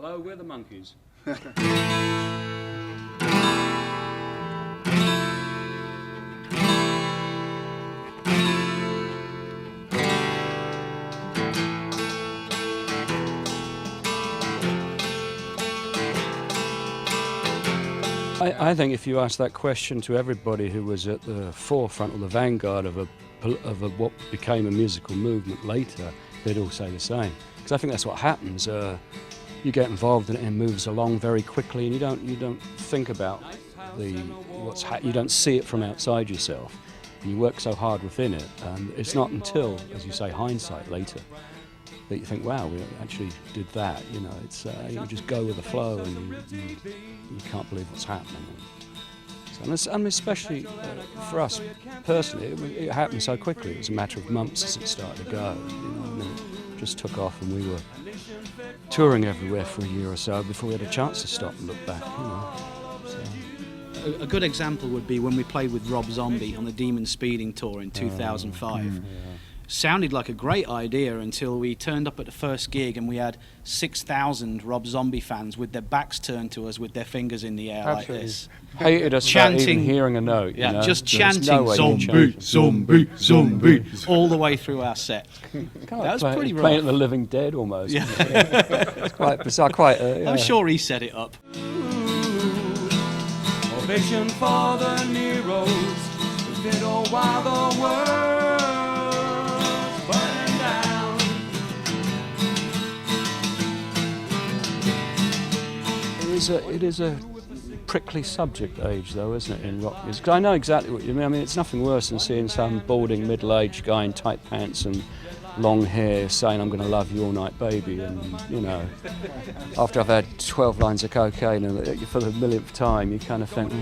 Hello, we're the Monkeys. I think if you ask that question to everybody who was at the forefront or the vanguard of what became a musical movement later, they'd all say the same. Because I think that's what happens. You get involved in it and it moves along very quickly, and you don't think about you don't see it from outside yourself, and you work so hard within it. And it's not until, as you say, hindsight later, that you think, wow, we actually did that. You know, it's you just go with the flow, and you can't believe what's happening. And especially for us personally, it happened so quickly. It was a matter of months as it started to go. You know, and then it just took off, and we were touring everywhere for a year or so before we had a chance to stop and look back. You know, so. A good example would be when we played with Rob Zombie on the Demon Speeding tour in 2005. Sounded like a great idea until we turned up at the first gig and we had 6,000 Rob Zombie fans with their backs turned to us with their fingers in the air. Absolutely. Like this. Hated us chanting, even hearing a note. Yeah, you know? just chanting no zombie, zombie, zombie all the way through our set. That was pretty rough. Playing at the Living Dead almost. Yeah. It's quite bizarre. I'm sure he set it up. Ovation for the Neros, the fiddle while the world's burning down. It is a prickly subject, age, though, isn't it, in rock music? 'Cause I know exactly what you mean. I mean, it's nothing worse than seeing some balding middle-aged guy in tight pants and long hair saying, "I'm going to love you all night, baby," and, you know, after I've had 12 lines of cocaine and for the millionth time, you kind of think,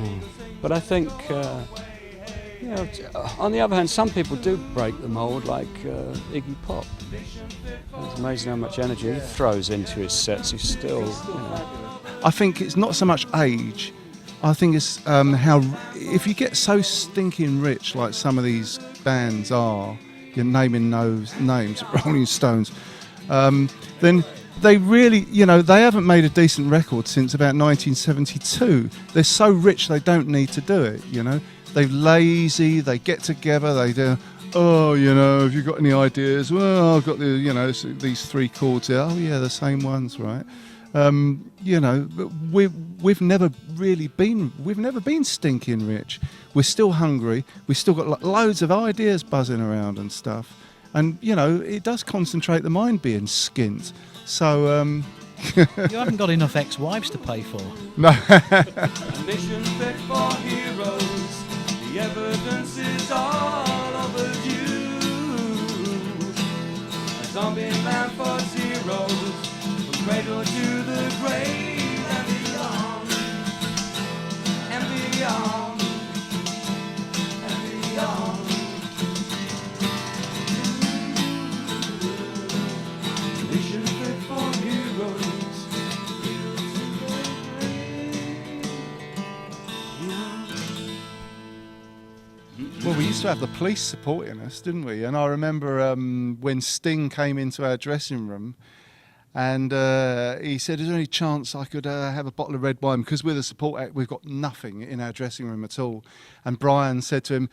But I think, you know, on the other hand, some people do break the mould, like Iggy Pop. It's amazing how much energy he throws into his sets. He's still, you know. I think it's not so much age. I think it's how, if you get so stinking rich like some of these bands are, you're naming those names, Rolling Stones, then they really, you know, they haven't made a decent record since about 1972. They're so rich they don't need to do it, you know. They're lazy, they get together, they do, oh, you know, have you got any ideas? Well, I've got the, you know, these three chords here. Oh yeah, the same ones, right? You know, we've never been stinking rich. We're still hungry. We've still got loads of ideas buzzing around and stuff. And, you know, it does concentrate the mind being skint. So, You haven't got enough ex-wives to pay for. No. A nation fit for heroes. The evidence is all overdue. A zombie land for zeros. Cradle to the grave and beyond, and beyond, and beyond. Nation fit for heroes. Well, we used to have the police supporting us, didn't we? And I remember when Sting came into our dressing room, and he said, "Is there any chance I could have a bottle of red wine? Because we're the support act, we've got nothing in our dressing room at all." And Brian said to him,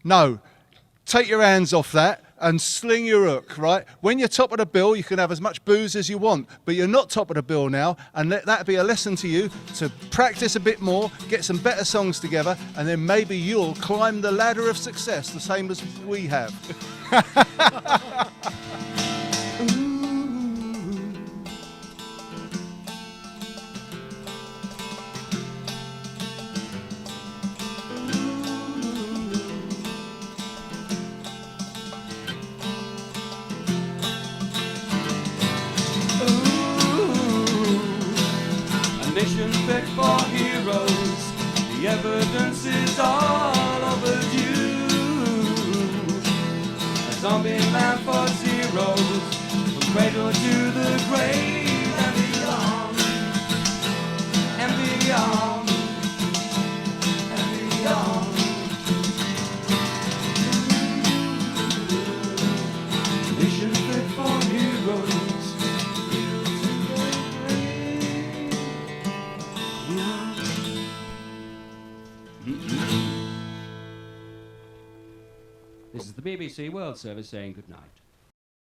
"No, take your hands off that and sling your hook, right? When you're top of the bill, you can have as much booze as you want, but you're not top of the bill now, and let that be a lesson to you to practice a bit more, get some better songs together, and then maybe you'll climb the ladder of success the same as we have." Nation fit for heroes. The evidence is all overdue. A zombie land for zeros. From cradle to the grave and beyond, and beyond, and beyond. Nation fit for heroes. This is the BBC World Service saying good night.